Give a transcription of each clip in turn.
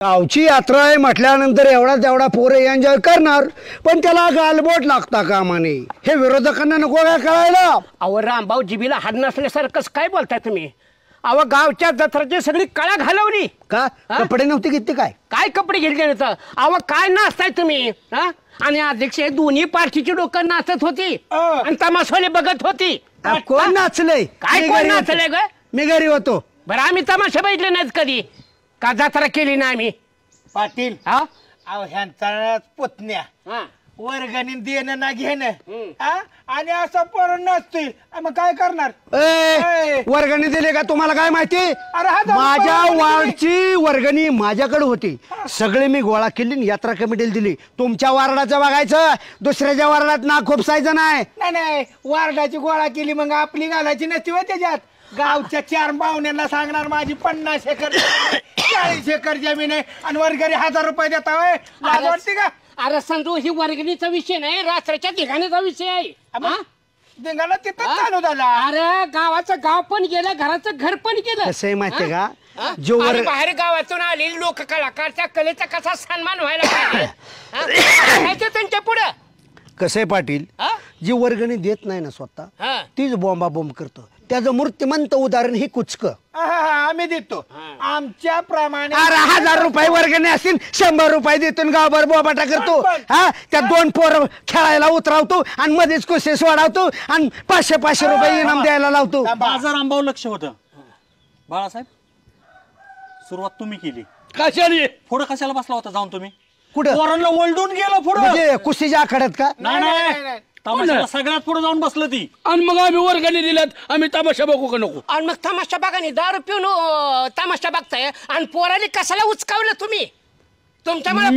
गावची यात्रा आहे म्हटल्यानंतर एवढा तेवढा पोरे एन्जॉय करणार, पण त्याला गालबोट लागता कामा नये. हे विरोधकांना नको काय कळायला. अहो रामभाऊ जिबीला हाड नसल्यासारखंच काय बोलताय तुम्ही? अहो गावच्या जत्राची सगळी कळा घालवली का? कपडे नव्हते किती काय काय कपडे घेतले तर? अहो काय नाचताय तुम्ही? आणि अध्यक्ष दोन्ही पार्टीची लोक नाचत होती आणि तमाशाले बघत होती. कोण नाचलंय? काय कोण नाचलंय ग? मी घरी होतो. बरं आम्ही तमाशा बघितले नाहीत कधी का जत्रा केली ना आम्ही? पाटील अहो ह्यांचा पुतण्या वर्गणी देणं ना घेणं आणि असं पोरं नसतोय मग काय करणार? वर्गणी दिली का तुम्हाला काय माहिती? माझ्या वार्डची वर्गणी माझ्याकडे होती, सगळे मी गोळा केली यात्रा कमिटीला दिली. तुमच्या वार्डाचं बघायचं, दुसऱ्याच्या वार्डात ना खोपसायचं नाही. नाही वार्डाची गोळा केली मग आपली घालायची नसती होय त्याच्यात. गावच्या 4 पाहुण्यांना सांगणार माझी 50 एकर 40 एकर जमीन आहे आणि वर्गणी 1000 रुपये देता होय? लाज वाटते का? अरे संजू ही वर्गणीचा विषय नाही, रात्रीच्या ठिकाणीचा विषय आहे. धिंगाणा तिथं चालू झाला. अरे गावाचं गाव पण गेलं, घराचं घर पण गेलं. कसं आहे माहितीये का? जो बाहेर गावातून आलेली लोक कलाकारच्या कलेचा कसा सन्मान व्हायला पाहिजे त्यांच्या पुढे. कसं आहे पाटील, जी वर्गणी देत नाही ना स्वतः तीच बॉम्बा बॉम्ब करतं. त्याचं मूर्तिमंत उदाहरण ही कुचक. आम्ही देतो आमच्या प्रमाणे. 1000 रुपये वर्गणी असतील, 100 रुपये देतो गावभर बोबाटा करतो. त्या 2 पोरं खेळायला उतरावतो आणि मध्येच कुस्से सोडावतो आणि 500 रुपये इनाम द्यायला लावतो. माझं रामभाऊ लक्ष होतं. बाळासाहेब सुरुवात तुम्ही केली. कशाने? पुढं कशाला बसला होता जाऊन तुम्ही? कुठं? पोरांना ओलडून गेलं पुढं. म्हणजे कुस्तीच्या आखाड्यात का? नाही तमाशाला सगळ्यात पुढे जाऊन बसलं ती. आणि मग आम्ही वर्गणी दिल्यात, आम्ही तमाशा बघू का नको? आणि मग तमाशा बघा नाही, दारू पिऊन तमाशा बघताय आणि पोराने कशाला उचकावलं तुम्ही? तुमच्या मला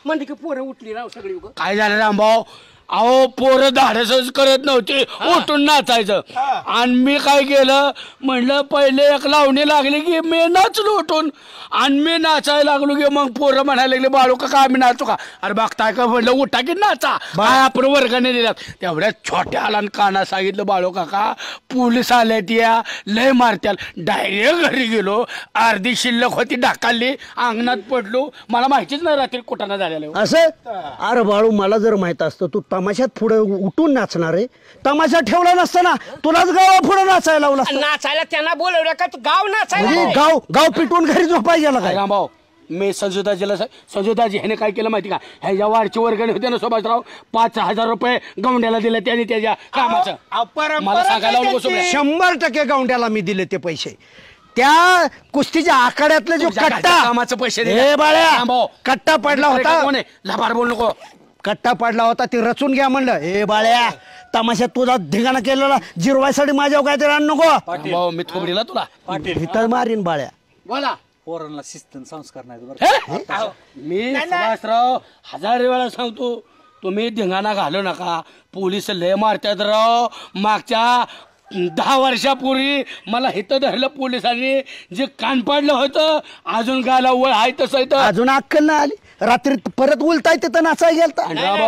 म्हणजे की पोरं उठली राव सगळी. काय झालं रामभाऊ? अहो पोरं धाडसच करत नव्हती, उठून नाचायचं. आणि मी काय केलं, म्हणलं पहिले एक लावणी लागली की मी नाचलो उठून, आणि मी नाचायला लागलो की मग पोरं म्हणायला लागले बाळू का आम्ही नाचू का? अरे बघताय का म्हणलं उठा की नाचा. आपण वर्गाने दिल्यात तेवढ्या छोट्या आला काना सांगितलं बाळू काका पोलीस आले त्या लय मारत्याल. डायरेक्ट घरी गेलो, अर्धी शिल्लक होती ढाकाली, अंगणात पडलो. मला माहितीच नाही रात्री कुठाना झालेलं असं. अरे बाळू, मला जर माहित असतं तू तमाशात पुढे उठून नाचणार आहे, तमाशा ठेवला नसताना तुलाच गावा पुढे नाचायला लावला. नाचायला त्यांना बोलवलं का? तू गाव नाचायला? गाव पिटून घरी झोपाय गेला काय? रामभाऊ मी संजूदाजीला, संजूदाजी ह्याने काय केलं माहिती का? ह्याच्या वारची वर्गणी होते ना सुभाषराव, 5000 रुपये गौंड्याला दिले त्याने त्याच्या कामाचं. मला सांगायला 100% गौंड्याला मी दिले ते पैसे. त्या कुस्तीच्या आखाड्यातलं जो कट्टा कामाचं पैसे हे बाळ्या कट्टा पडला होता. लबाड बोल नको. कट्टा पडला होता ते रचून घ्या म्हणलं. हे बाळ्या तमाशात तुझा धिंगाणा केलेला जिरवायसाठी माझ्यावर काहीतरी आण नको. मी थोबडीला तुला भीतर मारीन बाळ्या. बोला. पोरांना शिस्त संस्कार नाही. मी सुभाषराव 1000 वेळा सांगतो, तुम्ही धिंगाणा घालू नका. पोलीस लय मारतात राव. मागच्या 10 वर्षापूर्वी मला हिथं धरलं पोलिसांनी, जे कान पाडलं होतं अजून गाला वळ आहे तसं. अजून अक्कल नाही आली. रात्री परत उलटाय तिथं नाचाय गेलता.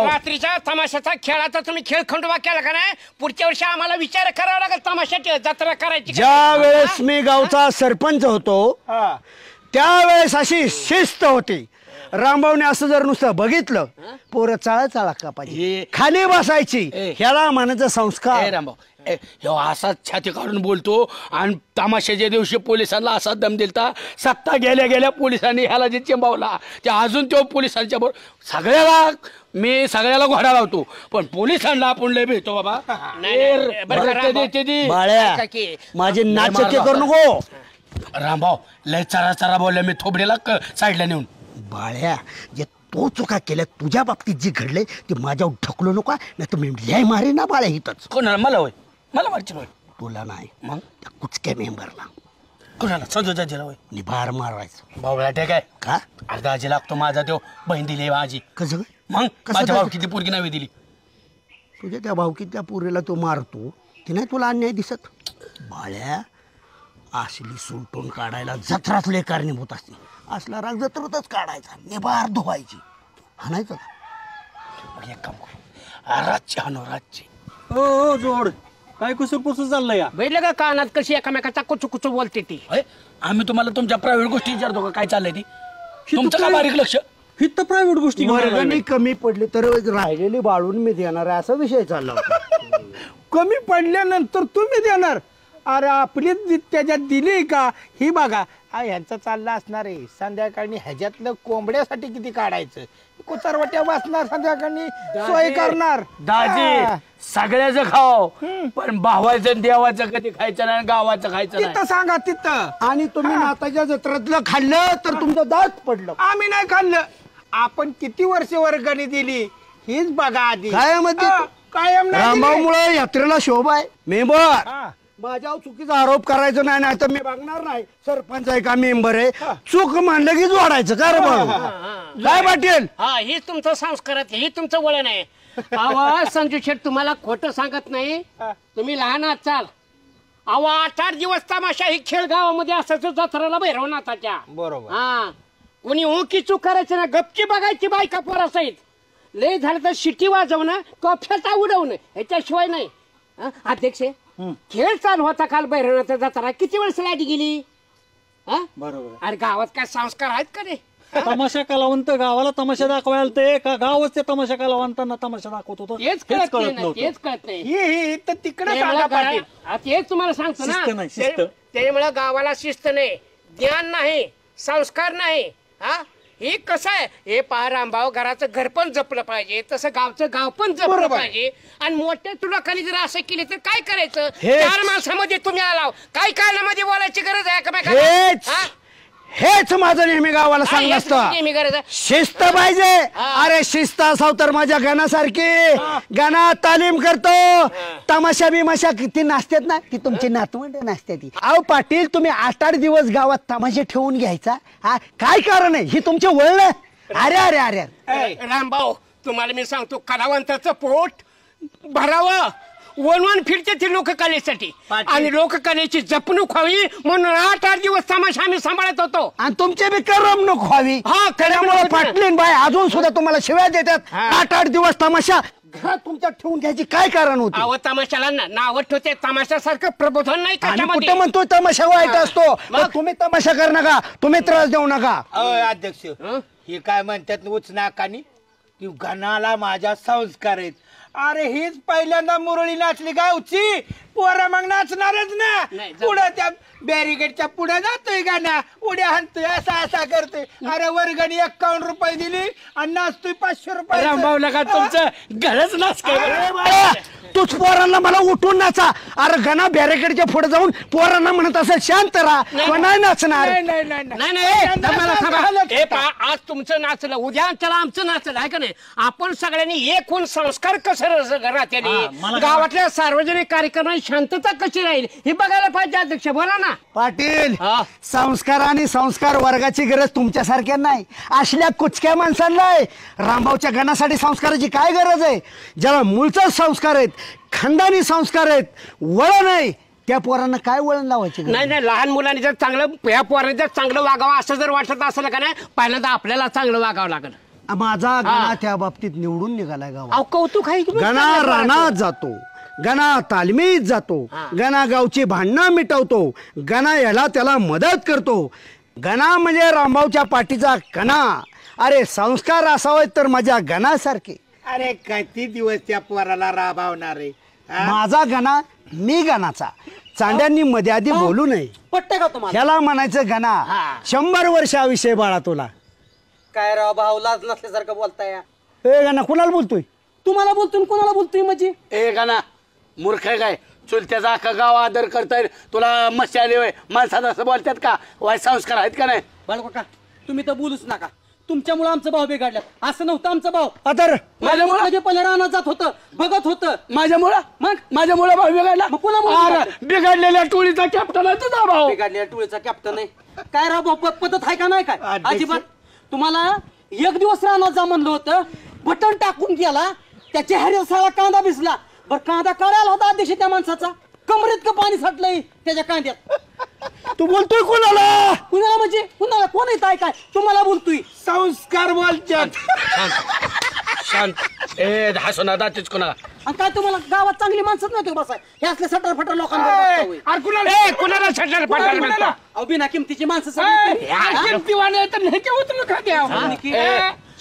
रात्रीच्या तमाशाचा खेळाचा तुम्ही खेळ खंडोबा केला का नाही? पुढच्या वर्षी आम्हाला विचार करावा लागेल तमाशाची जत्रा करायची. ज्या वेळेस मी गावचा सरपंच होतो त्यावेळेस अशी शिस्त होती. रामभाऊने असं जर नुसतं बघितलं, पोरं चाळा का पाहिजे खाली बसायची. ह्याला म्हणायचं संस्कार. रामभाऊ असाच छाती काढून बोलतो आणि तमाशाच्या दिवशी पोलिसांना असा दम दिलता. सत्ता गेल्या गेल्या पोलिसांनी ह्याला जे चिंबावला ते अजून तो पोलिसांच्या बरोबर सगळ्याला घोडा लावतो, पण पोलिसांना आपण लय भेटतो बाबा. बाळ्या माझे नाचके करू नको. रामभाऊ लय चरा बोलले, मी थोबडीला साईडला नेऊन. बाळ्या जे तो चुका केल्या तुझ्या बाबतीत जे घडले ते माझ्यावर ढकलू नका, नाही तर मी लय मारे ना बाळ्या हिथंच. कोणाला? मला होय, मला मारची होय. तुला नाही, मग त्या कुचक्या मेंबरला. कोणाला? संजूदाजीला होय. निभार मारवायचं. भाऊला ठीक आहे का? अर्धा आजी लागतो माझा, तो बहीण दिली आजी. कसं? मग माझ्या भाऊ किती पोरगी नावे दिली. तुझ्या त्या भावकीतल्या पोरीला तो मारतो ते नाही तुला अन्याय दिसत? बाळ्या असली सुलटून काढायला जत्राच लय कारणीभूत असते. असला राग जत्रातच काढायचा, निभार धुवायची, हाणायचं. एक काम करू, रातची हानो रातची. हो जोड काय कुसूर पुसूर चाललंय या बैल का कानात कशी एकामेकाचा कुचू कुचू बोलते ती होय? आम्ही तुम्हाला तुमच्या प्रायव्हेट गोष्टी विचारतो का काय चाललंय ती तुमचं का बारीक लक्ष ही तर प्रायव्हेट गोष्टी वर्गणी कमी पडली तर राहिलेली बाळून मी देणार आहे असा विषय चालला होता. कमी पडल्यानंतर तुम्ही देणार. अरे आपली त्याच्यात दिली का ही बघा. ह्यांचं चाललं असणार आहे संध्याकाळी ह्याच्यातलं कोंबड्यासाठी किती काढायचं, कुचारवट्या बसणार संध्याकाळी सोय करणार. दाजी सगळ्याचं खाओ पण भावाचं देवाचं कधी खायचं नाही गावाचं खायचं नाही. तिथं सांगा तिथं. आणि तुम्ही नाताच्या जत्रेतलं खाल्लं तर तुमचं दात पडलं. आम्ही नाही खाल्लं. आपण किती वर्ष वर्गणी दिली हीच बघा आधी. कायम देतो. हा, कायम नाही दिली. रामामुळे यात्रेला शोभा आहे. मेंबर हा. माझ्यावर चुकीचा आरोप करायचा नाही, नाही तर मी बघणार नाही. सरपंच आहे का मेंबर आहे, चूक मानलं की जोडायचं का रे भाऊ? काय पाटील? हा ही तुमचं संस्कारात ही तुमचं वळण आहे. अहो संजू शेठ तुम्हाला खोटं सांगत नाही, तुम्ही लहान आहात चाल. अहो 8-8 दिवस तमाशा ही खेळ गावामध्ये असायचं जत्रेला भैरवनाथाच्या. बरोबर. हा कोणी ओकी चूक करायचं ना, गपची बघायची बायका पोरासहित. लय झालं तर शिटी वाजवणं कॉफ्याचा उडवणं ह्याच्याशिवाय नाही. अध्यक्ष खेळ चालू होता काल भैरवनाथाचा जत्रा, किती वेळेस लाईट गेली? हा बरोबर. अरे गावात काय संस्कार आहेत का रे? तमाशा कलावंत गावाला तमाशा दाखवायला ते का गावच ते तमाशा कलावंतांना तमाशा दाखवत होतं तेच कळत नाही ना, तेच कळत नाही. ही तर तिकडे त्यामुळे सांगा पाटील. तेच तुम्हाला सांगतो शिस्त नाही, शिस्त. ना, त्यामुळे गावाला शिस्त नाही, ज्ञान नाही, संस्कार नाही. हा हे कसं आहे, हे पहा रामभाऊ घराचं घर पण जपलं पाहिजे, तसं गावचं गाव पण जपलं बरोबर. पाहिजे. आणि मोठ्या तुलाखाली जर असं केले तर काय करायचं? हेच. 4 माणसामध्ये तुम्ही आलाव, काय कानामध्ये बोलायची गरज आहे का? हेच हेच माझं नेहमी गावाला सांगत असतं. नेहमी गरज आहे. शिस्त पाहिजे. अरे शिस्त असाव तर माझ्या गाण्यासारखी गाणं तालीम करतो. तमाशा बिमाशा किती नाचतात ना, ती तुमची नातवंड नाचते ती. अहो पाटील तुम्ही 8-8 दिवस गावात तमाशे ठेवून घ्यायचा, हा काय कारण आहे? ही तुमचे वळण. अरे अरे अरे रामभाऊ तुम्हाला मी सांगतो, कलावंताचं पोट भरावं वन फिरते ती लोककलेसाठी, आणि लोककलेची जपणूक व्हावी म्हणून 8-8 दिवस तमाशा आम्ही सांभाळत होतो. आणि तुमचे बी करमणूक व्हावी. हा, त्यामुळे करमणूक. पाटलीन बाय अजून सुद्धा तुम्हाला शिव्या देतात. 8-8 दिवस तमाशा घरात तुमच्या ठेवून घ्यायची काय कारण होते? अहो तमाशाला नाव ठेवते, तमाशासारखं प्रबोधन नाही आणि त्याच्यामध्ये. कुठं म्हणतोय तमाशा वाईट असतो? मग तुम्ही तमाशा कर नका, तुम्ही त्रास देऊ नका. अध्यक्ष हे काय म्हणतात उच नाकानी की गणाला माझ्या संस्कार आहेत. अरे हीच पहिल्यांदा मुरळी नाचली गावची, पोरं मग नाचणारच ना. नाही, जाऊ. पुढे त्या बॅरिगेडच्या पुढे जातोय गाणा, उड्या हाणतोय, असा असा करतोय. अरे वर्गणी 51 रुपये दिली आणि नाचतोय 500 रुपये. रामभाऊ नका तुमचं घरच नाच अरे बाळा, तूच पोरांना मला उठून नाचा. अरे गणा बॅरिकेडच्या पुढे जाऊन पोरांना म्हणत असेल शांत राहा, तो नाही नाचणार. नाही नाही नाही नाही नाही दमाला थांबा. हे पहा, आज तुमचं नाचलं, उद्या चला आमचं नाचलं आहे का नाही? आपण सगळ्यांनी एक होऊन संस्कार कसं राहते, गावातल्या सार्वजनिक कार्यक्रमात शांतता कशी राहील हे बघायला पाहिजे. अध्यक्ष बोला ना. पाटील हा. संस्कार आणि संस्कार वर्गाची गरज तुमच्यासारख्या नाही, असल्या कुचक्या माणसांना आहे. रामभाऊच्या गणासाठी संस्काराची काय गरज आहे? ज्याला मूळचा संस्कार आहेत, खानदानी संस्कार आहेत, वळण आहे, त्या पोरांना काय वळण लावायचे? नाही नाही लहान मुलांनी जर चांगलं, या पोरांनी जर चांगलं वागावं असं जर वाटत असेल का नाही, पहिल्यांदा आपल्याला चांगलं वागावं लागेल. माझा गणा त्या बाबतीत निवडून निघालाय गावात. अहो कौतुक आहे की मग गणा चांगलं रानात जातो, गणा तालमीत जातो, गणा गावची भांडणं मिटवतो, गणा याला त्याला मदत करतो. गणा म्हणजे रामभाऊच्या पाठीचा कणा. अरे संस्कार असावेत तर माझ्या गणासारखे. अरे किती दिवस त्या पोराला राबवणार आहे? माझा गणा मी गणाचा. चांड्यांनी मध्ये आधी बोलू नये. पटते का तुम्हाला? ह्याला म्हणायचं गणा 100 वर्षाविषयी बाळा तुला. काय राव भाऊ, लाज नसल्यासारखं बोलताय. ए गणा कुणाला बोलतोय? तुम्हाला बोलतोय कोणाला बोलतोय? म्हणजे ए गाना मूर्ख आहे काय? चुलत्याचा अख्खा गाव आदर करताय, तुला मस्ती आली होय? माणसात असं बोलतात का? वाय संस्कार आहेत का नाही? बाळकोटा तुम्ही तर बोलूच नका. तुमच्यामुळे आमचं भाव बिघडलं. असं नव्हतं आमचं भाव. आता माझ्यामुळं? म्हणजे पहिले रानात जात होतं, बघत होतं. माझ्यामुळं? मग माझ्यामुळं भाऊ बिघडला? मग कोणामुळं अरे, बिघडला? बिघडलेल्या टोळीचा कॅप्टन आहे तुझा भाऊ. बिघडलेल्या टोळीचा कॅप्टन आहे. काय राव भाऊ, पद्धत आहे का नाही? काय अध्यक्ष. अजिबात. तुम्हाला एक दिवस रानात जा म्हणलं होतं, बटन टाकून गेला, त्या चेहऱ्याला सारा कांदा भिजला. बरं कांदा काढायला होता अध्यक्ष त्या माणसाचा, कमरेत का पाणी साठलंय त्याच्या कांद्यात. तू बोलतोय कोणाला? कुणाला म्हणजे कुणाला? कोण येत आहे काय? तुम्हाला बोलतोय. संस्कार बोलतात. शांत ए हसू ना दातीच कोणा आणि काय तुम्हाला गावात चांगली माणसंच नव्हती बसाय हे असले सटर फटर लोकांना अरे कुणाला कुणाला सटर पटार म्हणता बिना किमतीची माणसं सगळी. हा? किमतीवाले तर नाही ते उचलून खात्या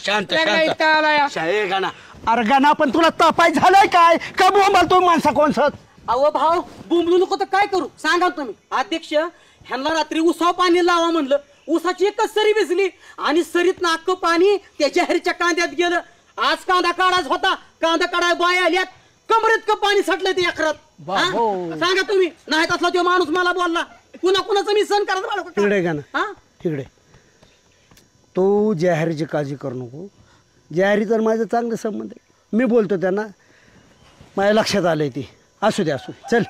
शांत इथं शांत आलाय. शाळे गाणा अरे गाणा पण तुला तपाय झालाय काय का बोंबाल तो माणसा कोणसत अहो भाऊ बुंबलू नको तर काय करू सांगा तुम्ही अध्यक्ष ह्यांना रात्री उसाव पाणी लावा म्हणलं उसाची एकच सरी भिजली आणि सरीत नाक पाणी त्या जाहीरच्या कांद्यात गेलं. आज कांदा काढाच होता कांदा काढाय बाय आल्यात कमरेत पाणी सटलं ते अखरात. हा? सांगा तुम्ही नाही असला तो माणूस मला बोलला कुणाचं मी सण करत तिकडे गाणं हा तिकडे तो जाहिरीची काळजी करू नको. जाहिरी तर माझं चांगलं संबंध आहे. मी बोलतो त्यांना माझ्या लक्षात आलंय ते. असू दे चल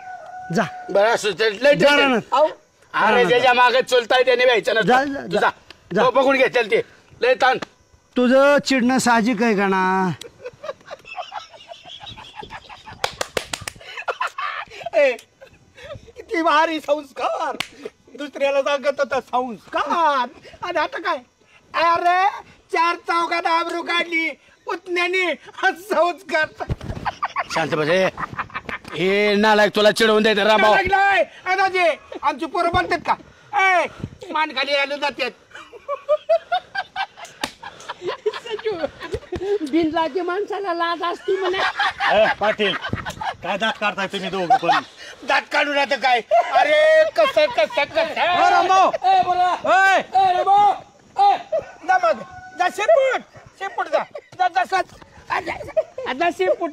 जा बरं असं ते लय जा रानात. अहो अरे ज्याच्या मागे चलताय त्याने व्हायचं जा, ना जा, जा जा. तो बघून घेतील ते लय ताण तुझं चिडणं साहजिक आहे का ना. किती भारी संस्कार दुसऱ्याला सांगत होता संस्कार आणि आता काय अरे 4 चौकात आबरू काढली पुतण्याने संस्कार शांत बसे हे नालायक तुला चिडवून द्यायचं रामभाऊ लागलाय दादाजी आमची पोरं बनतात का ए मान खाली आले जातात बिनलाजी माणसाला लाज असती म्हणा. पाटील काय दात काढताय तुम्ही दोघं पण दात काढून आता काय अरे कसं जा शेपूट जा आता शेपूट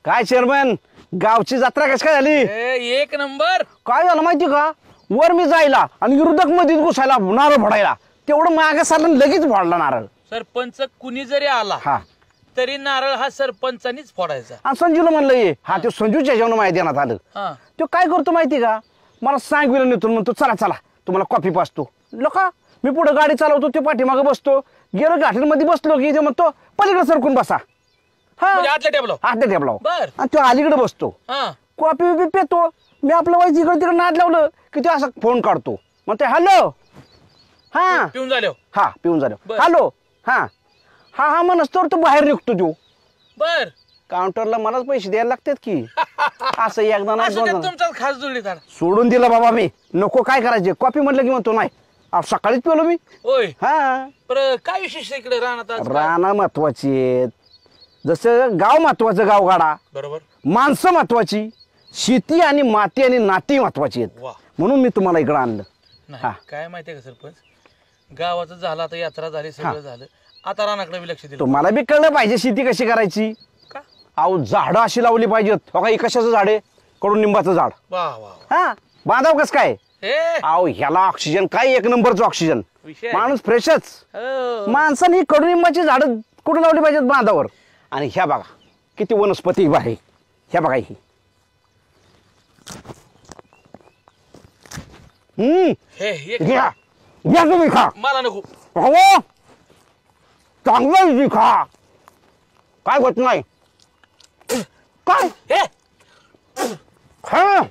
काय चेअरमन गावची जत्रा कशी काय झाली एक नंबर. काय झालं माहिती का वर मी जायला आणि विरोधक मध्ये घुसायला नारळ फोडायला तेवढं मागे सारलं लगेच फोडला नारळ. सरपंच कुणी जरी आला हा तरी नारळ हा सरपंचानीच फोडायचा. आणि संजूला म्हणलं ये हा ते संजूच्या जेवण माहिती देण्यात आलं. हा तो काय करतो माहिती का मला सांगविलं नेतो म्हणतो चला चला तुम्हाला कॉफी पाचतो लोका मी पुढे गाडी चालवतो ते पाठीमागे बसतो गेलो गाठीमध्ये बसलो की ते म्हणतो पलीकडे सरकून बसा. हा म्हणजे आतल्या टेबला. आठ टेबला बर. आणि तो अलीकडे बसतो हा कॉफी बिपी पेतो मी आपलं व्हायचं इकडे तिकडे नाद लावलं की तो असा फोन काढतो म्हणते हॅलो हा पिऊन झालो. हा पिऊन झालं बर. हॅलो हा हा हा म्हणस तर तो बाहेर निघतो तो बर काउंटरला मलाच पैसे द्यायला लागतात की असं एकदा नाही असं ते दोनदा. तुमचाच खास जोडीदार. सोडून दिलं बाबा मी नको काय करायचे कॉफी म्हणलं की म्हणतो नाही अहो, सकाळीच पिलो मी होय हा पर काय विशेष आहे इकडे राहणार आज? राणा महत्वाची आहेत जसं गाव महत्वाचं गावगाडा बरोबर. माणसं महत्वाची शेती आणि माती आणि नाती महत्वाची आहेत वा. म्हणून मी तुम्हाला इकडं आणलं. हा. नाही काय माहितीये का सरपंच गावाचं झालं आता यात्रा झाली सगळं झालं आता रानाकडे बी लक्ष दिलं तुम्हाला बी कळलं पाहिजे शेती कशी करायची. का? अहो झाडं अशी लावली पाहिजेत हो का. हे कशाचं झाड आहे कडुनिंबाचं झाड. वा वा हा बांधाव कस काय हे अहो ह्याला ऑक्सिजन काय एक नंबरचं ऑक्सिजन विषय आहे. माणूस फ्रेशच. हो. माणसाने ही कडुनिंबाची झाडं कुठे लावली पाहिजेत बांधावर. आणि ह्या बघा किती वनस्पती आहे ह्या बघा ही हे एक घ्या घ्या तुम्ही खा मला नको. हो चांगलं खा काय होत नाही काय हे खा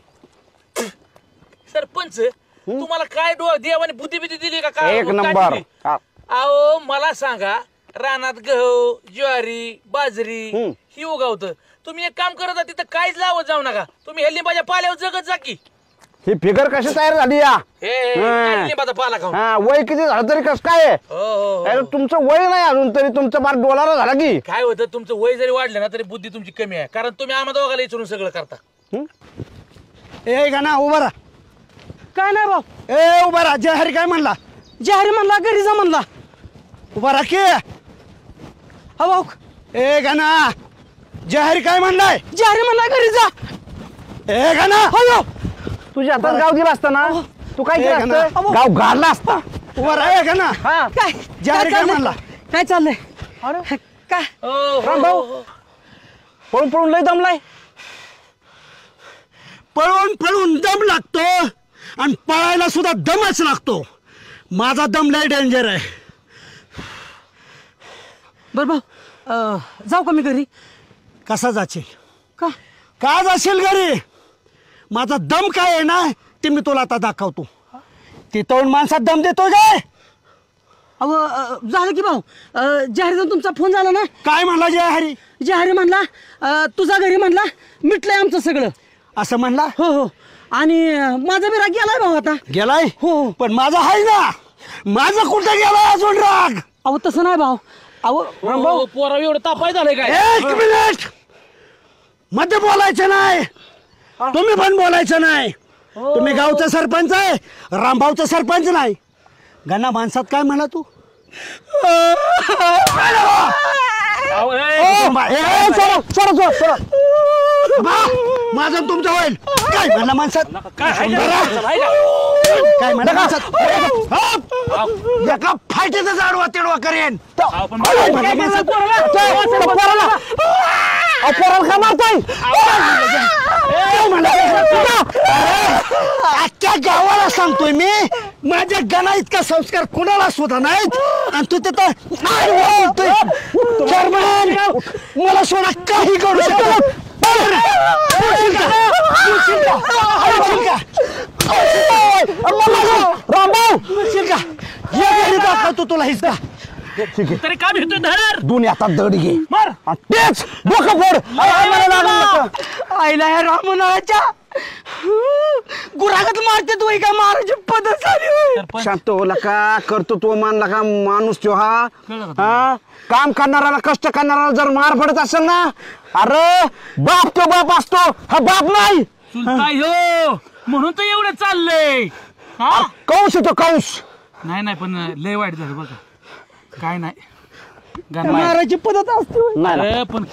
सरपंच तुम्हाला काय देवाने बुद्धी बिद्धी दिली का काय एक काय नंबर दिली? अहो मला सांगा रानात गहू ज्वारी बाजरी ही उगावत तुम्ही एक काम करत तिथं काहीच लावत जाऊ नका तुम्ही हे लिंबाच्या पाल्यावर जगत जा की. ही फिगर कशी तयार झाली या हे हा. लिंबाचा पाला खाऊन. हा वय किती झालं तरी कस काय आहे? हो, हो, अरे हो. तुमचं वय नाही अजून तरी तुमचं बार डोलारा झाला की काय होतं तुमचं वय जरी वाढलं ना तरी बुद्धी तुमची कमी आहे कारण तुम्ही आम्हाला दोघाला विचारून सगळं करता. ए गाणा उभा राहा. काय नाही भाऊ ए उभा राहा. जयहरी काय म्हणला जाहीर म्हणला घरी जा म्हणला. उभा राहा की. हा भाऊ ए गाणा जयहरी काय म्हणलाय जाहीर म्हणला घरी जा. ए गाणा हो तुझ्या हातात गाव दिला असता ना तू काय केलं एक ना. असतं? गाव गाडला असता. उभा राहा. ए गाणा हा काय जाहीर काय चाललंय? म्हणला काय चाललंय काय राम भाऊ पळून पळून लय दमलाय. पळून पळून दम लागतो आणि पळायला सुद्धा दमच लागतो. माझा दम लय डेंजर आहे. बर भाऊ जाऊ का मी घरी. कसा जाशील का का जाशील घरी. माझा दम काय आहे ना ते मी तुला आता दाखवतो. तिथून माणसात दम देतो काय अहो झालं की भाऊ जाहीर तुमचा फोन झाला ना. काय म्हणला जय हरी? जाहीर म्हणला तुझा घरी म्हणला मिटलंय आमचं सगळं. असं म्हणला? हो हो. आणि माझा बी राग गेलाय भाऊ आता. गेलाय? हो. पण माझा आहे ना, माझा कुठं गेलाय अजून राग? अहो तसं नाही भाऊ. अहो भाऊ पोरा एवढं तापाय झालंय काय? एक मिनिट, मध्ये बोलायचं नाही, तुम्ही पण बोलायचं नाही. तुम्ही गावचा सरपंच आहे, रामभाऊचा सरपंच नाही. गणा माणसात काय म्हणा तू? माझं तुमचं होईल. काय म्हणला माणसात? काय म्हणा माणसात? एका फायट्याचा जाडवा तेडवा करेन. अख्ख्या गावाला सांगतोय मी, माझ्या गणा इतका संस्कार कुणाला सुद्धा नाहीत. आणि तू तिथं बोलतोय चेअरमन, मला सोडा काही करू शकत. दाखवतो तुला हिसका. तरी का भेटतो धर दोन्ही आता दड घे, मार. तेच डोकं फोड. आईला ह्या रामनाच्या गुरागत मारते तू का मारायची पद्धत झाली. शांत हो लका, कर्तृत्व मानला का माणूस तो हा. काम करणाऱ्याला, कष्ट करणाऱ्याला जर मार पडत असेल ना, अरे बाप तो बाप असतो, हा बाप नाही. चुलता ह्यो म्हणून तर एवढं चाललंय. कंस तो कंस. नाही पण लय वाईट झालं बघा. काय नाही मारायची पद्धत असते. अरे पण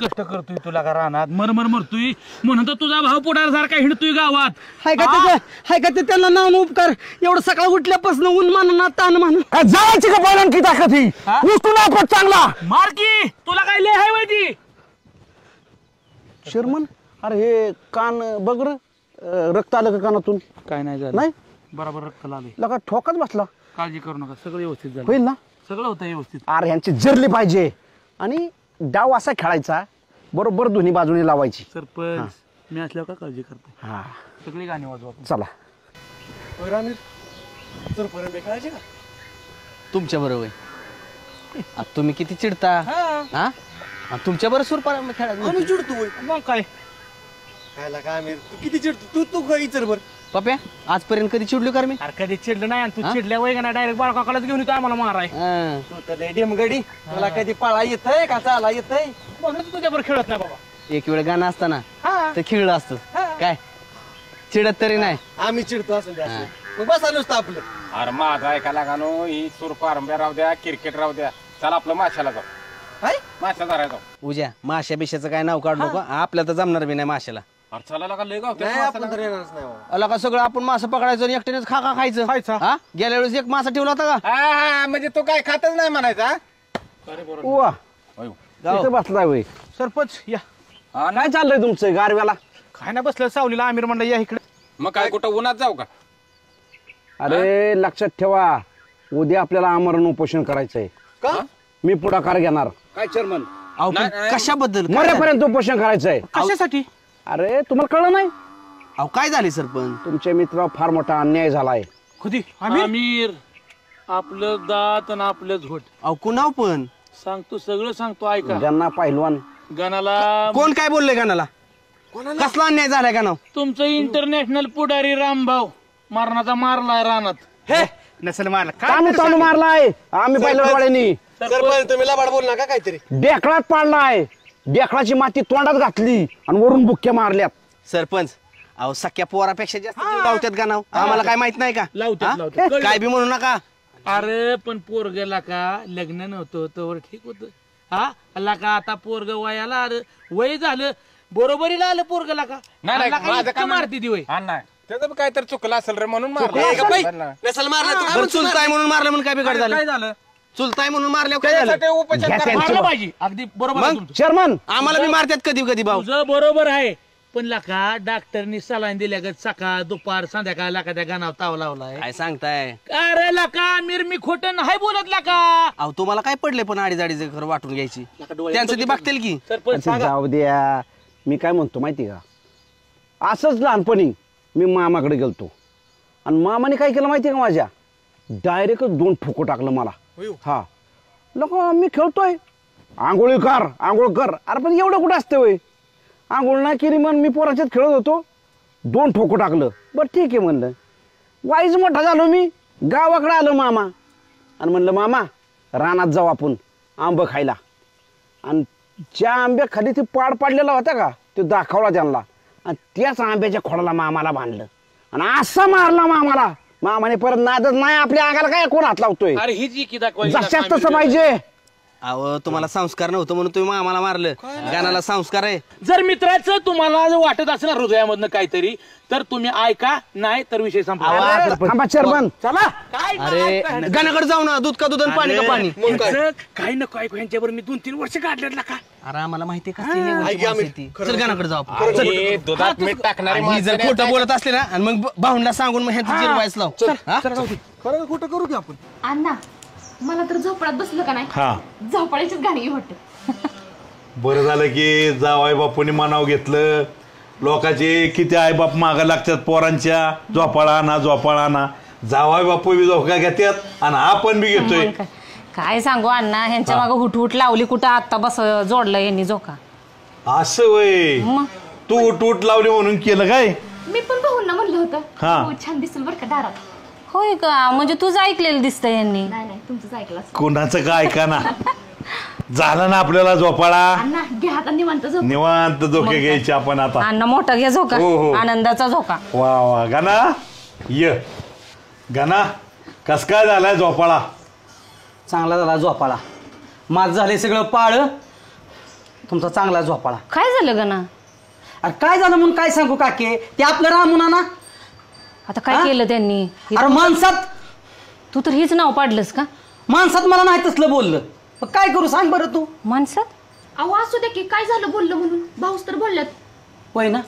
कष्ट करतोय तुला का रानात मरमर मरतोय म्हणून तर तुझा भाऊ पुढार सारखा हिंडतोय गावात. हाय का ते त्यांना नाव उपकार. एवढं सकाळ उठल्यापासून ऊन मानना ताण मान जायची का बोलान की ताकद ही उठून आपण चांगला मार की. तुला काय लय हाय माहिती? शर्मन, अरे हे कान बघ र, रक्त आलं का कानातून? काय नाही झालं. नाही बरोबर रक्त लागले. लका ठोकाच बसला. काळजी करू नका, सगळं व्यवस्थित झालं. होईल ना? सगळं होतं व्यवस्थित. अरे ह्यांची जरली पाहिजे. आणि डाव असा खेळायचा, बरोबर दोन्ही बाजूने लावायची. सरपंच मी असल्यावर का काळजी करते? हा सगळी गाणी वाजवा. चला. तुमच्या बरोबर तुम्ही किती चिडता हा? तुमच्या बरोबर सूर खेळा चिडतो मग काय किती चिडतो तू इचर बर. पप्या आजपर्यंत कधी चिडलो का रे मी? अरे कधी चिडलं नाही. आणि तू चिडल्या वय का नाही डायरेक्ट बाळकाकालाच घेऊन येतो आम्हाला माराय. हा. तू तर लय डेमगडी. तुला कधी पळा येतय का चाला येतय? म्हणून तुझ्याबरोबर खेळत नाही बाबा. एक वेळ गाणं असताना तर खेळलं असतं काय, चिडत तरी नाही. आम्ही चिडतो असं मग बसा नुसतं आपलं. अरे माझा ऐकायला गाणो ही सूर पारंब्या राहू द्या, क्रिकेट राहू द्या, चला आपलं माशाला जाऊ. माशा धरायचा. उद्या माशा बिशाचं काय नाव काढू नको. आपल्या तर जमणार बी नाही माशाला. अरे चला का लय गाव अला का सगळं आपण मासं पकडायचं आणि एकट्यानेच खा खायचं. हा गेल्या वेळेस एक मासा ठेवला होता का? म्हणजे तो काय खातच नाही म्हणायचा. वा इथं बसलाय वय. सरपंच या. काय चाललंय तुमचं गारव्याला? काय ना बसलं सावलीला. आमिर म्हणलं या इकडे. मग काय कुठं उन्हात जाऊ का? अरे लक्षात ठेवा, उद्या आपल्याला आमरण उपोषण करायचंय. का? मी पुढाकार घेणार. काय चेअरमन? अहो, पण कशाबद्दल? मरेपर्यंत उपोषण करायचंय. कशासाठी? अरे तुम्हाला कळलं नाही? अहो काय झाले सरपंच? तुमच्या मित्रावर फार मोठा अन्याय झालाय. कधी? आमिर आपलं दात आणि आपलं झोट. अहो कुणाव पण सांगतो, सगळं सांगतो ऐका. ज्यांना पहिलवान गणाला कोण काय बोलले गणाला? कसला अन्याय झालाय गणाव? तुमचं इंटरनॅशनल पुढारी रामभाऊ मरणाचा मारलाय रानात. हे नसेल मारला तानू मारलाय आम्ही पहिल्या सरपंच तुम्ही लबाड बोल नका काहीतरी. डेकळात पाडलाय. डेकळाची माती तोंडात घातली आणि वरून बुक्क्या मारल्यात. सरपंच अहो सख्या पोरापेक्षा जास्त जीव लावतात गणाव. आम्हाला काय माहित नाही का? लावतात. काय बी म्हणू नका. अरे पण पोरगेला का लग्न नव्हतं तोवर ठीक होतं. हा अल्ला का आता पोरग वयाला अरे वय झालं बरोबरीला आलं पोरगला का नाही माझं काय मारती ती वय. हा नाही त्याचं काय तर चुकलं असेल रे म्हणून नसेल मारला बरं, चुलताय म्हणून मारलं म्हणून काय बिघड झालं? काय झालं? चुलताय म्हणून मारल्यावर काय झालं? त्यासाठी उपोषण घ्या करा. त्यांचं. मारलं पाहिजे. अगदी बरोबर आहे तुमचं. चेअरमन आम्हाला बी मारतात कधी कधी भाऊ. तुझं बरोबर आहे पण लाका डॉक्टरनी सलाईन दिल्या ग सकाळ दुपार संध्याकाळ लाका त्या गाणावर ताव लावलाय. काय सांगताय? अरे लाका आमिर मी खोटं नाही बोलत लाका. अहो तुम्हाला काय पडले पण अडीच अडीच खरं वाटून घ्यायची. त्यांचं ते बघतील की. सरपंच सांगा. जाऊ द्या. मी काय म्हणतो माहिती का, असंच लहानपणी मी मामाकडे गेलतो आणि मामाने काय केलं माहिती का, माझ्या डायरेक्ट 2 ठोको टाकलं मला. हा लोक मी खेळतोय आंघोळी कर आंघोळ कर. अरे पण एवढं कुठं असतं वय. आंघोळ नाही केली मग मी पोराच्यात खेळत होतो 2 ठोकं टाकलं. बरं ठीक आहे म्हणलं. वाईज मोठा झालो मी. गावाकडे आलो मामा आणि म्हणलं मामा रानात जाऊ आपण आंब खायला. आणि ज्या आंब्याखाली ते पाड पाडलेला होता का तो दाखवला त्यांना आणि त्याच आंब्याच्या खोडाला मामाला बांधलं आणि असा मारला मामाला. मामाने परत नादच नाही आपल्या अंगाला काय कोण हात लावतोय. अरे ही जी की दाखवायची जशाच तसं पाहिजे. अहो तुम्हाला संस्कार नव्हतं म्हणून तुम्ही आम्हाला मारलं. गाण्याला संस्कार आहे. जर मित्राचं तुम्हाला जर वाटत असेल ना हृदयामधनं काहीतरी तर तुम्ही ऐका नाही तर विषय संपला. थांबा चेअरमन. चला काय अरे गाण्याकडे जाऊ ना. दूध का दूध आणि पाणी का पाणी. काही नको ऐकू यांच्यावर मी 2-3 वर्ष काढलेत का. अरे आम्हाला माहिती आहे का चल गाण्याकडे जाऊ आपण. अरे, दुधात मीठ टाकणारे आणि ही जर माणसं खोटं बोलत असले ना आणि मग भाऊंना सांगून मग ह्याचं जिरवायच लाव. हा? खरं खोटं करू की आपण. अण्णा मला तर झोपड्यात बसलं का नाही झोपड्याचीच गाणी वाटत. बरं झालं की जावाई बापूंनी मनाव घेतलं. लोकांचे किती आईबाप मागा लागतात पोरांच्या झोपाळा ना झोपाळा ना. जावाई बापू बी झोका घेतात आणि आपण बी घेतोय. काय सांगू अण्णा ह्यांच्या मागे हुटहुट लावली कुठं आता बस जोडलं यांनी झोका. असं वय तू उठ लावली म्हणून केलं काय. मी पण भाऊंना म्हणलं होतं हा. छान दिसेल बरं का दारात. होय का म्हणजे तुझं ऐकलेलं दिसतं यांनी. नाही तुमचंच ऐकलं. कोणाचं काय ऐका ना. झालं ना आपल्याला झोपाळा. अण्णा घ्या आता निवांत झोप. निवांत झोके घ्यायचे आपण आता. अण्णा मोठा घ्या झोका. हो. आनंदाचा झोका. वा वा गाना ये गाना कस काय झालाय झोपाळा. चांगला झाला झोपाळा. माझं झालंय सगळं पाळ. तुमचा चांगला झोपाळा. काय झालं गं ना. अरे काय झालं म्हणून काय सांगू काके. ते आपलं रामुना ना. आता काय केलं त्यांनी. अरे माणसात तू तर हेच नाव पाडलंस का. माणसात मला नाही तसलं बोललं. काय करू सांग बरं तू. माणसात अहो असू दे की काय झालं बोललं म्हणून. भाऊस तर बोलल्यात. होय ना.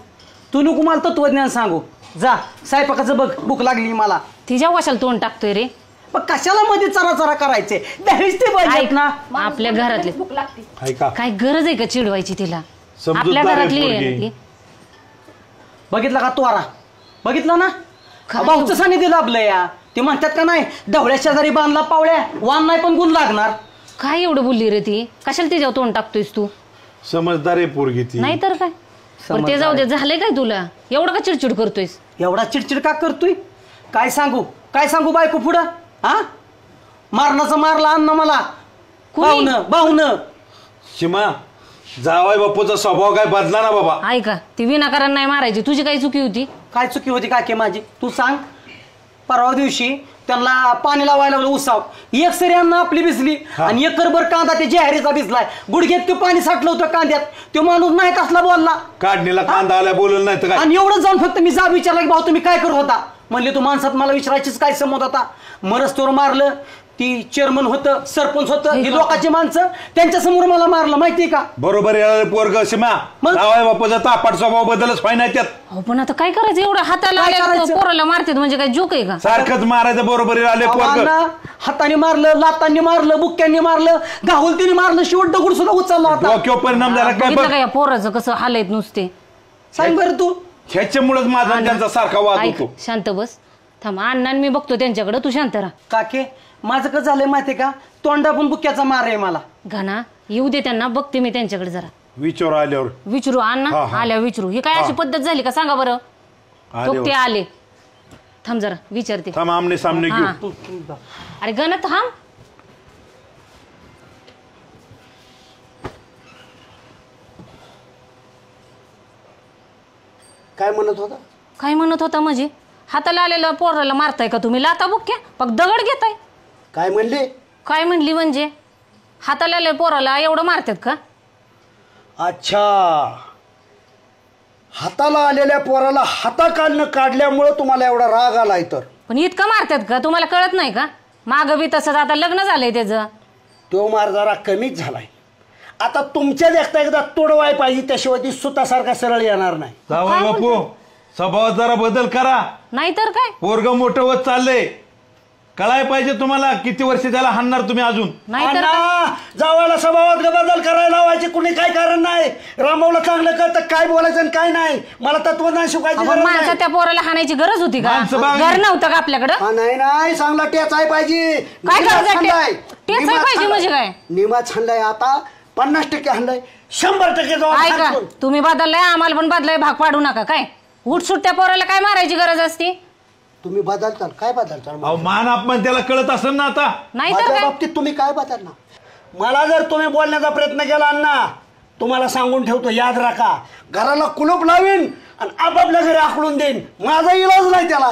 तू नको मला तत्वज्ञान सांगू. जा स्वयंपाकाचं बघ भूक लागली मला. तिच्या वशाला तोंड टाकतोय रे. पण कशाला मध्ये चरा करायचे. ते पाहिजेत ना. आपल्या घरातले भूक लागते. काय गरज आहे का चिडवायची तिला. समजूतदार आपल्या आहे घरातली पोरगी. बघितला का तोरा. बघितला ना. भाऊचं सानिध्य लाभलं या. ते म्हणतात का नाही ढवळ्या शेजारी बांधला पावळ्या वान नाही पण गुण लागणार. काय एवढं बोलली रे ती. कशाला तिच्यावर तोंड टाकतोयस तू. समजदार आहे पोरगी ती. नाही तर काय. ते जाऊ दे. झालंय काय तुला एवढं का चिडचिड करतोयस. एवढा चिडचिड का करतोय. काय सांगू बायको पुढं. हा मारणाचं मारला अन्न मला. बाहुन शिमा जावाई बापूचा स्वभाव काय बदला ना बाबा. ऐका ती विनाकारण नाही मारायची. तुझी काही चुकी होती. काय चुकी होती काके माझी तू सांग. परवा दिवशी त्यांना पाणी लावायला लावलं उसाव. एक सरी अन्न आपली भिजली आणि एकरभर कांदा ते जाहिरीचा भिजलाय. गुडघ्यात ते पाणी साठलं होतं कांद्यात. तो माणूस नाही कसला बोलला. काढणीला कांदा आला बोलून नाही तर काय. आणि एवढं जाऊन फक्त मी जाब विचारला की भाऊ तुम्ही काय करत होता. म्हणले तू माणसात मला विचारायचीच काय संमत होता. मरस्तोर मारलं. ती चेअरमन होतं सरपंच होतं ही लोकांची माणसं त्यांच्या समोर मला मारलं माहितीये का. बरोबर पोरग शिमा जावाई बापूचा तापट स्वभाव बदलच फाय नाही त्यात. हो पण आता काय करायचं. एवढं हाताला पोराला मारतात म्हणजे काय जोक आहे का. सारखंच मारायचं बरोबर आले पोरग. हाताने मारलं लातांनी मारलं बुक्क्यांनी मारलं घाहुलतीने मारलं शेवट दगड सुद्धा उचलला होता. डोक्यावर परिणाम झाला काय पोराचं कसं हालत नुसते. सांग बरं तू. ह्याच्यामुळेच माझा त्यांचा सारखा वाद होतो. शांत बस. थांब अण्णा मी बघतो त्यांच्याकडे. तू शांत राहा. काके माझं कसं झालंय माहितीये का तोंडापून बुक्क्याचा मार आहे मला. घाना येऊ दे त्यांना. बघते मी त्यांच्याकडे जरा. विचारू आल्यावर विचारू अण्णा आल्यावर विचारू. ही काय अशी पद्धत झाली का सांगा बरं. ते आले. थांब जरा विचारते. थांब आमने सामने घेऊ. अरे गण थांब. काय म्हणत होता. काय म्हणत होता म्हणजे. हाताला आलेलं पोराला मारताय का तुम्ही. लाता बुक्या फक्त दगड घेताय. काय म्हणले. काय म्हणली म्हणजे. हाताला आलेल्या पोराला एवढं मारतात का. अच्छा हाताला आलेल्या पोराला हाताकालनं काढल्यामुळं तुम्हाला एवढा राग आलाय. तर पण इतकं मारतात का तुम्हाला कळत नाही का. मागं बी तसंच आता लग्न झालंय त्याचं. तो मार जरा कमीच झालाय. आता तुमच्या देखता एकदा तोडवाय पाहिजे त्याशिवाय ती सुतासारखा सरळ येणार नाही. जावाई बापू स्वभावात जरा बदल करा. नाही तर काय. पोरग मोठं होत चाललंय. कळाय पाहिजे तुम्हाला किती वर्ष त्याला हाणणार तुम्ही अजून. जावायला स्वभावात बदल करायला लावायचे कुणी काय कारण नाही. रामभाऊला चांगलं कळतं काय बोलायचं आणि काय नाही. मला तत्वज्ञान शिकवायची गरज माणसं नाही. त्या पोराला हाणायची गरज होती का? घर नव्हतं का आपल्याकडं? नाही नाही चांगला टेचाय पाहिजे. काय करायचं? टेचाय पाहिजे म्हणजे काय? निमाच हाणलाय आता 50% हाणलाय 100% ऐका तुम्ही बदललाय आम्हाला पण बदलाय भाग पाडू नका. काय उठसूट त्या पोराला काय मारायची गरज असती? तुम्ही बदलताल काय बदलताल? मान अपमान त्याला कळत असेल ना आता. नाही माझ्या बाबतीत तुम्ही काय बदलणार? मला जर तुम्ही बोलण्याचा प्रयत्न केला ना तुम्हाला सांगून ठेवतो याद राखा घराला कुलूप लावीन आणि आपापल्या घरी आखडून देईन. माझा इलाज नाही त्याला.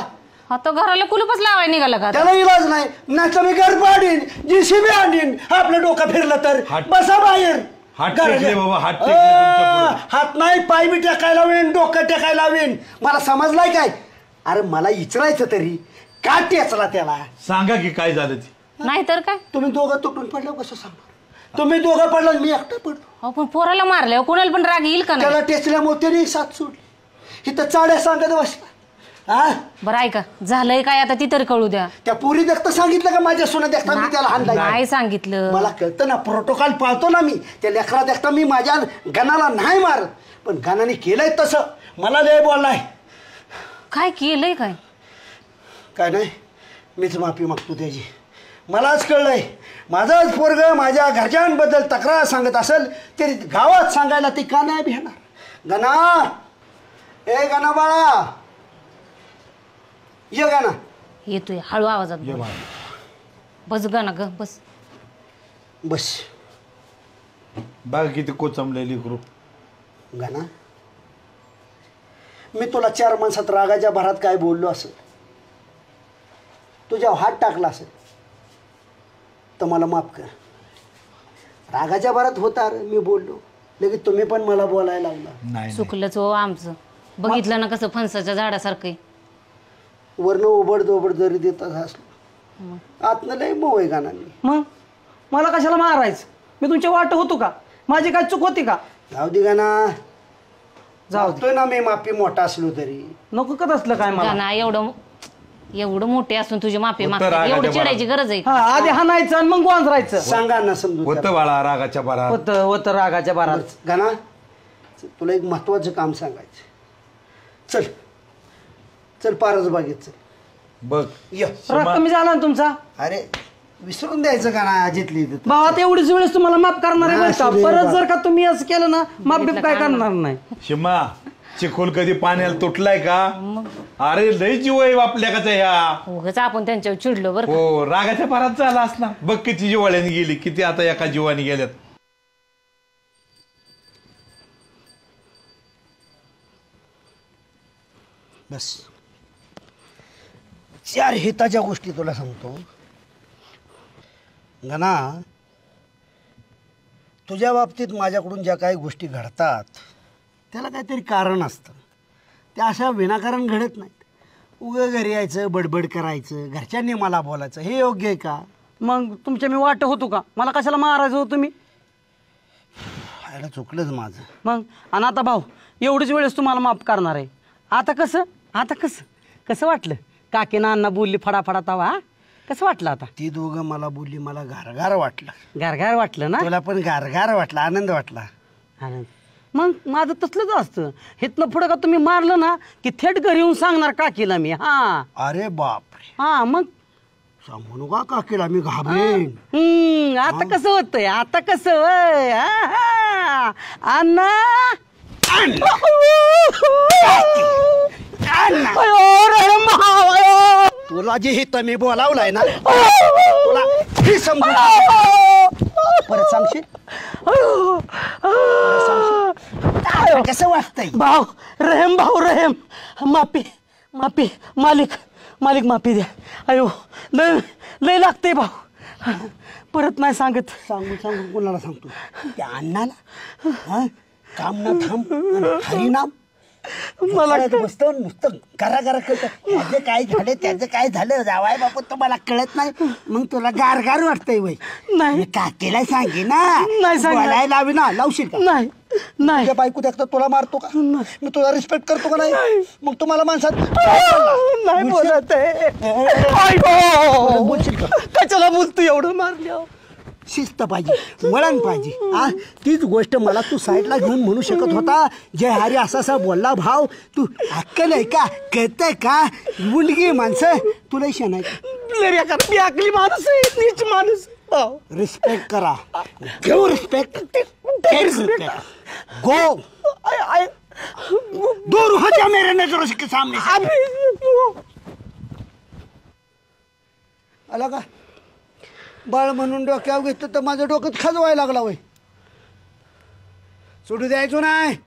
आता घराला कुलूपच लावाय निघाला का? त्याला इलाज नाही. नाही मी घर पाडीन JCB आणीन. आपलं डोकं फिरलं तर बसा बाहेर. हात नाही पाय बी टेकायला लावीन डोकं टेकायला लावीन. मला समजलाय काय? अरे मला विचारायचं तरी का टेचला त्याला? सांगा की काय झालं ते. नाही तर काय? तुम्ही दोघं तुटून पडलं कसं सांगणार? तुम्ही दोघं पडलं मी एकटं पडलो. पण पोराला मारलं कोणाला पण राग येईल का? त्याला टेचल्यामुळे त्याने साथ सोडली. इथं चाड्या सांगत बसला. बरं ऐका झालंय काय आता ती तरी कळू द्या. त्या पोरी देखता सांगितलं का माझ्या सोना देखता मी त्याला हाणला? नाही सांगितलं. मला कळतं ना प्रोटोकॉल पाळतो ना मी. त्या लेकरा देखता मी माझ्या गणाला नाही मारत पण गणाने केलंय तसं मला लय बोललाय. काय केलंय काय? काय नाही मीच माफी मागतो त्याची. मलाच कळलंय माझाच पोरग माझ्या घरच्यांबद्दल तक्रार सांगत असेल तरी गावात सांगायला ती का नाही भेटणार? गणा ए गणा बाळा ये गाना. येतोय हळू आवाजात बस गाना ग बस बस. बघ किती कोचंबलेली करू गाना. मी तुला 4 माणसात रागाच्या भरात काय बोललो असेल तुझ्यावर हात टाकला असेल तर मला माफ कर. रागाच्या भरात होता रे मी बोललो लगेच तुम्ही पण मला बोलायला लावला. चुकलंच हो आमचं. बघितलं ना कसं फणसाच्या झाडासारखं वरनं ओबड दोबड जरी देत असलो आतनं लय मोह आहे गाणांनी. मग मला कशाला मारायचं? मी तुमच्या वाट होतो का? माझी काय चूक होती का? जाऊ दे गाना जाऊतोय ना मी माफी मोठा असलो तरी. नको कत असलं काय मला गाना एवढं मोठे असून तुझी माफी मागतात एवढी चिडायची गरज आहे? आधी हाणायचं आणि मग गोंधरायचं. सांगा ना समजून. होतं बाळा रागाच्या भरात. होतं रागाच्या भरात. गाना तुला एक महत्वाचं काम सांगायचं. चल चल पारस बागेत चल. बघ राग कमी झाला ना तुमचा? अरे विसरून द्यायचं का ना जिथली भावा आता एवढीच वेळेस तुम्हाला माफ करणार आहे बरं का? परत जर का तुम्ही असं केलं ना माफ बीफ काय करणार नाही. शिमा चिखोल कधी पाण्याला तुटलाय का? अरे लय जीव आहे आपल्याकडे ह्या. उगाच आपण त्यांच्यावर चिडलो बरं. हो रागाच्या भरात झाला असला. बघ किती जीवाळ्याने गेली किती आता एका जीवाने गेल्यात. बस 4 हिताच्या गोष्टी तुला सांगतो गणा. तुझ्या बाबतीत माझ्याकडून ज्या काही गोष्टी घडतात त्याला काहीतरी कारण असतं. त्या अशा विनाकारण घडत नाहीत. उगं घरी यायचं बडबड करायचं घरच्यांनी मला बोलायचं हे योग्य आहे का? मग तुमच्या मी वाट होतो का? मला कशाला मारायचं होतं मी? याला चुकलंच माझं. मग आणि आता भाऊ एवढीच वेळेस तुम्हाला माफ करणार आहे. आता कसं वाटलं? काकीना अण्णा बोलली फडाफडा तवा कसं वाटलं? आता ती दोघं मला बोलली मला गारगार वाटलं. गारगार वाटलं ना? तुला पण गारगार वाटला आनंद वाटला? आनंद. मग माझं तसलंच असतं. हितनं पुढं का तुम्ही मारलं ना की थेट घरी येऊन सांगणार काकीला मी. हा अरे बापरे. हा मग सांगू नका काकीला मी घाबरेन. आता कसं होतंय? आता कसं अण्णा तुला जे हित मी बोलावलाय ना तुला हे समजून परत सांगशील कसं वाटतंय? भाऊ रहेम माफी मालिक माफी द्या. अयो लय लागते भाऊ. परत नाही सांगत. सांगू कोणाला सांगतो? त्या अण्णाला काम ना थांब हरिनाम मला नुसतं करा त्याचं काय झालं त्याचं काय झालं जावाय बापू तुम्हाला कळत नाही. मग तुला गारगार वाटतंय वय? नाही काकीला सांगे ना. नाही बोलायला लावी ना लावशील का? नाही नाही. तुझ्या बायको देखता तुला मारतो का? मी तुला रिस्पेक्ट करतो का नाही? मग तुम्हाला माणसात नाही बोलत आहे. बोलशील का? कशाला बोलतो एवढं मारल्या? शिस्त पाहिजे, वळण पाहिजे. हा, तीच गोष्ट मला तू साईडला घेऊन म्हणू शकत होता, जय हरी असा बोलला भाव, तू अक्कल आहे का? कळतंय का? मुलगी माणसं तुला शेण आहे. मी अकली माणूस आहे, नीच माणूस. रिस्पेक्ट करा, घेऊ रिस्पेक्ट, गो दूर हो जा मेरे नजरों के सामने. आला का? बाळ म्हणून डोक्यावर घेतलं तर माझं डोकं खाजवायला लागला वय. सोडू द्यायचो नाही.